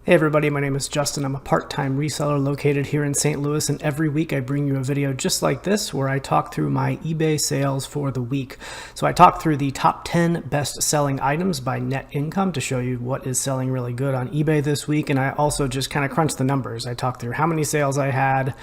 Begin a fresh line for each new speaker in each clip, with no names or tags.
Hey everybody, my name is Justin. I'm a part-time reseller located here in St. Louis, and every week I bring you a video just like this where I talk through my eBay sales for the week. So I talk through the top 10 best selling items by net income to show you what is selling really good on eBay this week, and I also just kind of crunch the numbers. I talk through how many sales I had,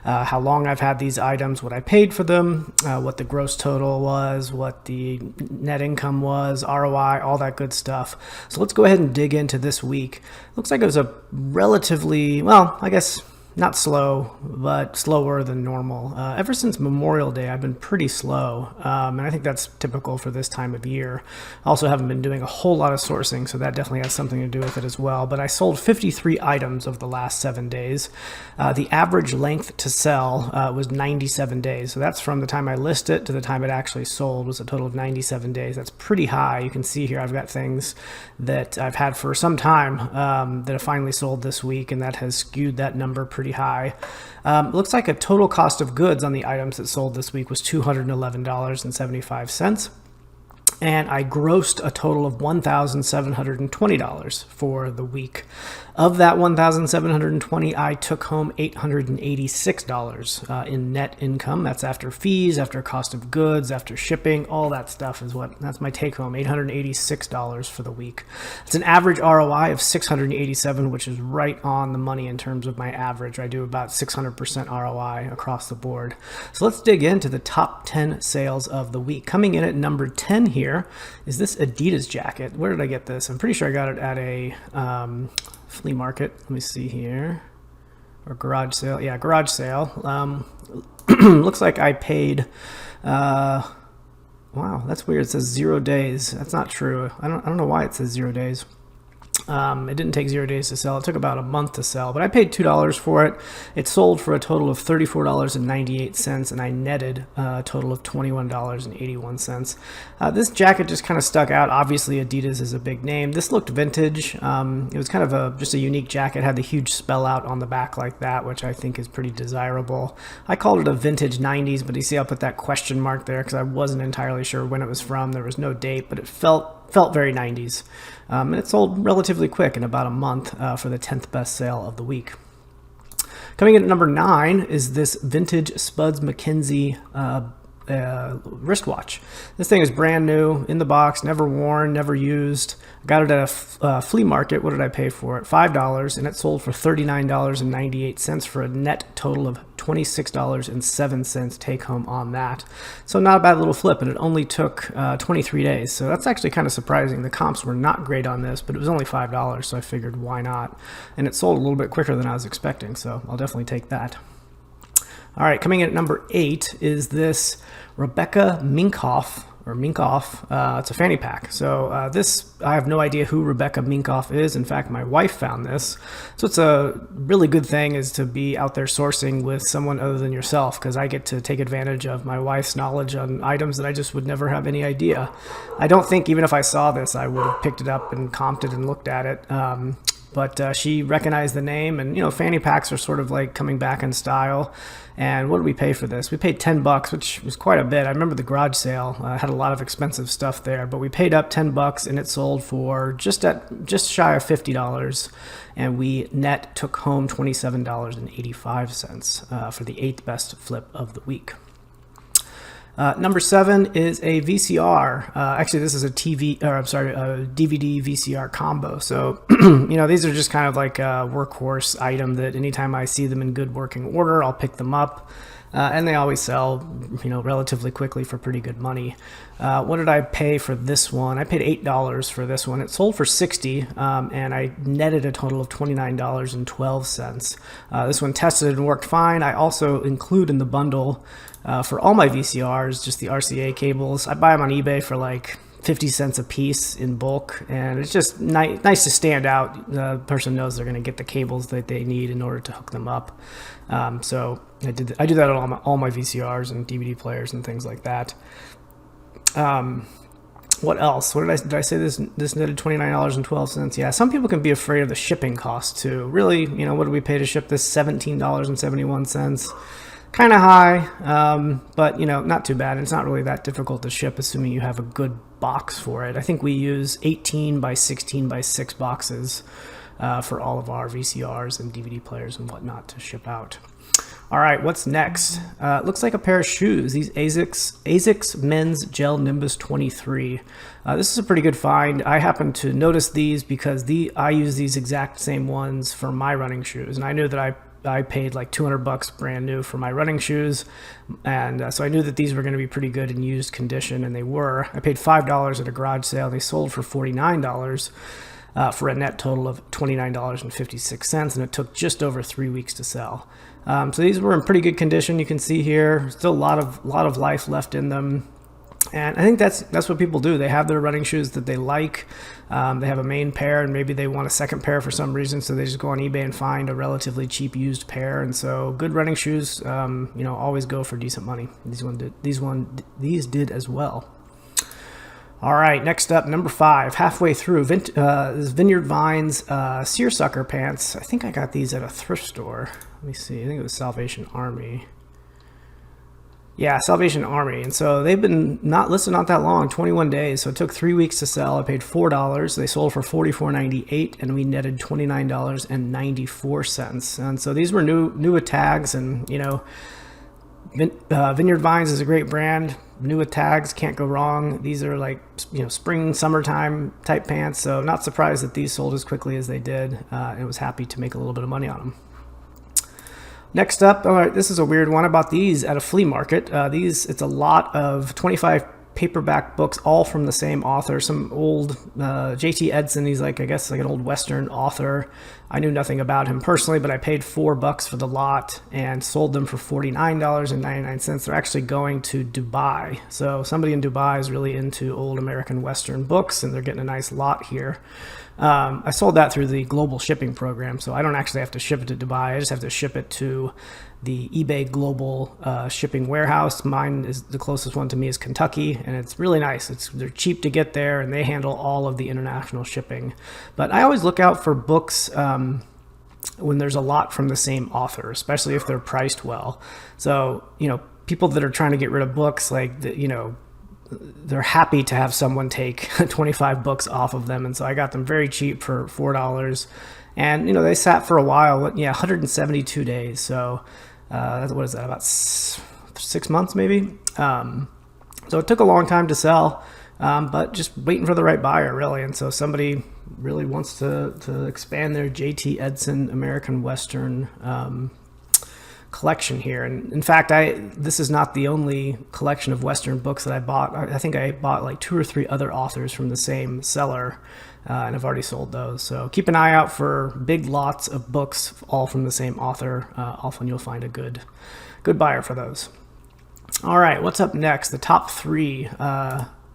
how long I've had these items, what I paid for them, what the gross total was, what the net income was, ROI, all that good stuff. So let's go ahead and dig into this week. Looks like it was a relatively, well, I guess not slow, but slower than normal. Ever since Memorial Day, I've been pretty slow, and I think that's typical for this time of year. I also haven't been doing a whole lot of sourcing, so that definitely has something to do with it as well. But I sold 53 items over the last 7 days. The average length to sell was 97 days. So that's from the time I list it to the time it actually sold was a total of 97 days. That's pretty high. You can see here I've got things that I've had for some time that have finally sold this week, and that has skewed that number pretty high. It looks like a total cost of goods on the items that sold this week was $211.75. And I grossed a total of $1,720 for the week. Of that $1,720, I took home $886 in net income. That's after fees, after cost of goods, after shipping, all that stuff that's my take home, $886 for the week. It's an average ROI of 687, which is right on the money in terms of my average. I do about 600% ROI across the board. So let's dig into the top 10 sales of the week. Coming in at number 10 here is this Adidas jacket. Where did I get this? I'm pretty sure I got it at a flea market. Let me see here. Or garage sale. Yeah, garage sale. Looks like I paid, wow, that's weird. It says 0 days. That's not true. I don't know why it says 0 days. It didn't take 0 days to sell. It took about a month to sell, but I paid $2 for it. It sold for a total of $34.98, and I netted a total of $21.81. This jacket just kind of stuck out. Obviously, Adidas is a big name. This looked vintage. It was kind of just a unique jacket. It had the huge spell out on the back like that, which I think is pretty desirable. I called it a vintage 90s, but you see I'll put that question mark there because I wasn't entirely sure when it was from. There was no date, but it felt very 90s. And it sold relatively quick in about a month for the 10th best sale of the week. Coming in at number 9 is this vintage Spuds MacKenzie wristwatch. This thing is brand new in the box, never worn, never used. I got it at a flea market. What did I pay for it? $5, and it sold for $39.98 for a net total of $26.07 take home on that. So not a bad little flip, and it only took 23 days. So that's actually kind of surprising. The comps were not great on this, but it was only $5, so I figured why not? And it sold a little bit quicker than I was expecting, so I'll definitely take that. All right, coming in at number 8 is this Rebecca Minkoff. It's a fanny pack. So this, I have no idea who Rebecca Minkoff is. In fact, my wife found this. So it's a really good thing is to be out there sourcing with someone other than yourself, because I get to take advantage of my wife's knowledge on items that I just would never have any idea. I don't think even if I saw this, I would have picked it up and comped it and looked at it. But she recognized the name, and fanny packs are sort of like coming back in style. And what did we pay for this? We paid $10, which was quite a bit. I remember the garage sale had a lot of expensive stuff there, but we paid up $10 and it sold for just shy of $50, and we net took home $27.85 for the 8th best flip of the week. Number 7 is a VCR. Actually, this is a DVD VCR combo. So, these are just kind of like a workhorse item that anytime I see them in good working order, I'll pick them up. And they always sell, relatively quickly for pretty good money. What did I pay for this one? I paid $8 for this one. It sold for $60, and I netted a total of $29.12. This one tested and worked fine. I also include in the bundle for all my VCRs just the RCA cables. I buy them on eBay for like 50 cents a piece in bulk, and it's just nice to stand out. The person knows they're going to get the cables that they need in order to hook them up. So I do that on all my VCRs and DVD players and things like that. What else? What did I say? This netted $29.12. Yeah, some people can be afraid of the shipping cost too. Really, what do we pay to ship this? $17.71. Kind of high, but not too bad. It's not really that difficult to ship, assuming you have a good box for it. I think we use 18 by 16 by 6 boxes for all of our VCRs and DVD players and whatnot to ship out. All right, what's next? Looks like a pair of shoes. These Asics men's gel Nimbus 23. This is a pretty good find. I happen to notice these because I use these exact same ones for my running shoes, and I knew that I paid like $200 brand new for my running shoes, and so I knew that these were going to be pretty good in used condition, and they were. I paid $5 at a garage sale. They sold for $49. For a net total of $29.56, and it took just over 3 weeks to sell. So these were in pretty good condition. You can see here, still a lot of life left in them. And I think that's what people do. They have their running shoes that they like. They have a main pair, and maybe they want a second pair for some reason, so they just go on eBay and find a relatively cheap used pair. And so good running shoes, always go for decent money. These did as well. All right, next up, number 5, halfway through, this Vineyard Vines seersucker pants. I think I got these at a thrift store. Let me see, I think it was Salvation Army. Yeah, Salvation Army. And so they've been not listed not that long, 21 days. So it took 3 weeks to sell. I paid $4. They sold for $44.98, and we netted $29.94. And so these were new with tags, and Vineyard Vines is a great brand. New with tags, can't go wrong. These are like spring, summertime type pants. So not surprised that these sold as quickly as they did. And was happy to make a little bit of money on them. Next up, all right, this is a weird one. I bought these at a flea market. It's a lot of 25 paperback books, all from the same author. Some old J.T. Edson. He's I guess an old Western author. I knew nothing about him personally, but I paid $4 for the lot and sold them for $49.99. They're actually going to Dubai. So somebody in Dubai is really into old American Western books, and they're getting a nice lot here. I sold that through the global shipping program, so I don't actually have to ship it to Dubai. I just have to ship it to the eBay global shipping warehouse. Mine is the closest one to me is Kentucky, and it's really nice. They're cheap to get there, and they handle all of the international shipping. But I always look out for books when there's a lot from the same author, especially if they're priced well. So people that are trying to get rid of books, they're happy to have someone take 25 books off of them. And so I got them very cheap for $4. And, they sat for a while, 172 days. So what is that, about 6 months maybe? So it took a long time to sell, but just waiting for the right buyer, really. And so somebody really wants to expand their J.T. Edson American Western collection here. And in fact, this is not the only collection of Western books that I bought. I think I bought like 2 or 3 other authors from the same seller, and I've already sold those. So keep an eye out for big lots of books, all from the same author. Often you'll find a good buyer for those. All right, what's up next? The top 3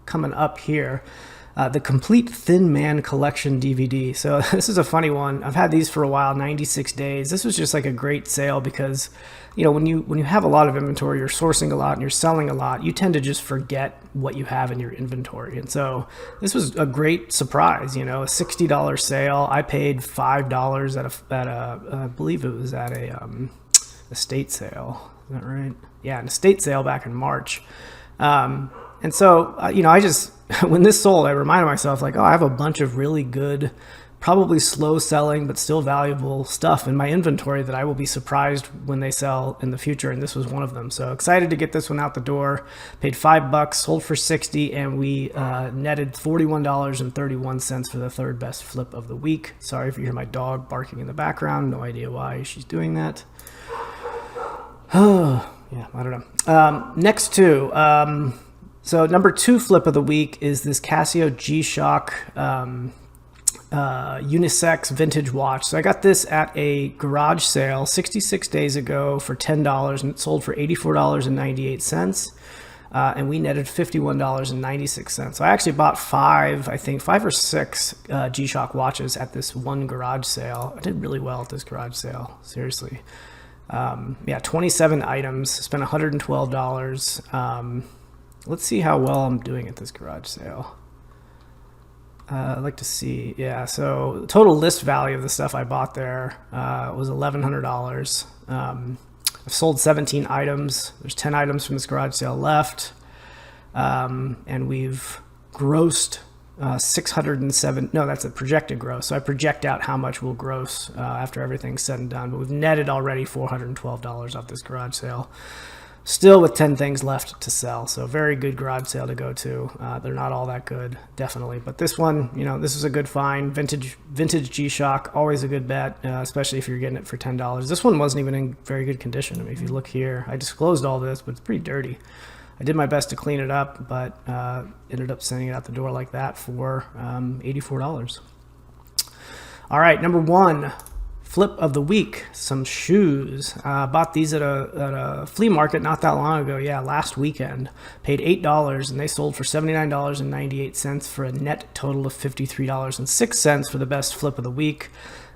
coming up here. The Complete Thin Man Collection DVD. So this is a funny one. I've had these for a while, 96 days. This was just like a great sale because, when you have a lot of inventory, you're sourcing a lot and you're selling a lot, you tend to just forget what you have in your inventory. And so this was a great surprise, a $60 sale. I paid $5 at I believe it was at a estate sale. Is that right? Yeah, an estate sale back in March. And so, I just, when this sold, I reminded myself I have a bunch of really good, probably slow selling, but still valuable stuff in my inventory that I will be surprised when they sell in the future. And this was one of them. So excited to get this one out the door. Paid $5, sold for $60, and we netted $41.31 for the third best flip of the week. Sorry if you hear my dog barking in the background. No idea why she's doing that. Yeah, I don't know. Next two. So number 2 flip of the week is this Casio G-Shock unisex vintage watch. So I got this at a garage sale 66 days ago for $10, and it sold for $84.98. And we netted $51.96. So I actually bought 5 or 6 G-Shock watches at this one garage sale. I did really well at this garage sale, seriously. 27 items, spent $112. Let's see how well I'm doing at this garage sale. I'd like to see. Yeah, so the total list value of the stuff I bought there was $1,100. I've sold 17 items. There's 10 items from this garage sale left. And we've grossed 607. No, that's a projected gross. So I project out how much we'll gross after everything's said and done. But we've netted already $412 off this garage sale. Still with 10 things left to sell. So very good garage sale to go to. They're not all that good, definitely. But this one, this is a good find. Vintage G-Shock, always a good bet, especially if you're getting it for $10. This one wasn't even in very good condition. I mean, if you look here, I disclosed all this, but it's pretty dirty. I did my best to clean it up, but ended up sending it out the door like that for $84. All right, number one. Flip of the week, some shoes. Bought these at a flea market not that long ago. Yeah, last weekend. Paid $8 and they sold for $79.98 for a net total of $53.06 for the best flip of the week.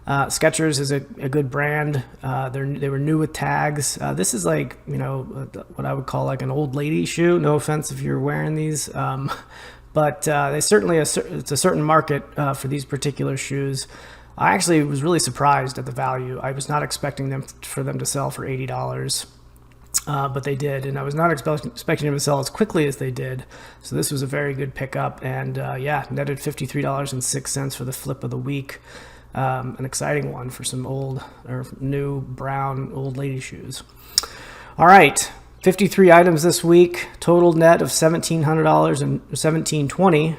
Skechers is a good brand. They were new with tags. This is like, what I would call like an old lady shoe. No offense if you're wearing these. But they certainly, it's a certain market for these particular shoes. I actually was really surprised at the value. I was not expecting for them to sell for $80, but they did, and I was not expecting them to sell as quickly as they did. So this was a very good pickup, and netted $53.06 for the flip of the week. An exciting one for some old or new brown old lady shoes. All right. 53 items this week, total net of $1,700 and $1,720,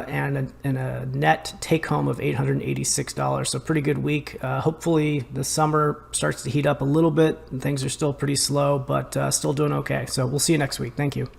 and a net take home of $886. So pretty good week. Hopefully the summer starts to heat up a little bit and things are still pretty slow, but still doing okay. So we'll see you next week. Thank you.